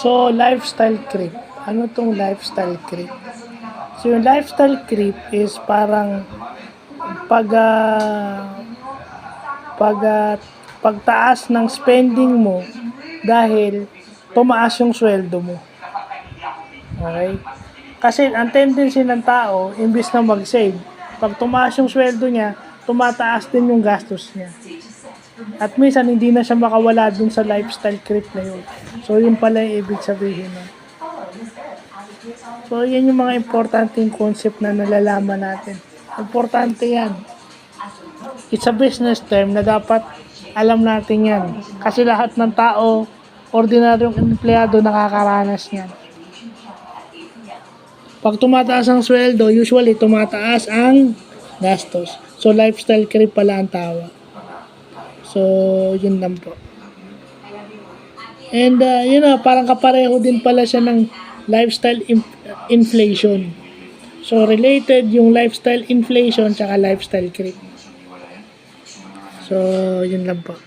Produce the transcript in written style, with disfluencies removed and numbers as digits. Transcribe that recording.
So, lifestyle creep. Ano tong lifestyle creep? So, yung lifestyle creep is parang pag pag pagtaas ng spending mo dahil tumaas yung sweldo mo. Okay? Kasi ang tendency ng tao, imbis na mag-save, pag tumaas yung sweldo niya, tumataas din yung gastos niya. At minsan, hindi na siya makawala dun sa lifestyle creep na yun. So, yun pala yung ibig sabihin nun. So, yan yung mga importanteng concept na nalalaman natin. Importante yan. It's a business term na dapat alam natin yan. Kasi lahat ng tao, ordinaryong empleyado, nakakaranas yan. Pag tumataas ang sweldo, usually tumataas ang gastos. So, lifestyle creep pala ang tawag. So, yun lang po. And, parang kapareho din pala siya ng lifestyle inflation. So, related yung lifestyle inflation tsaka lifestyle creep. So, yun lang po.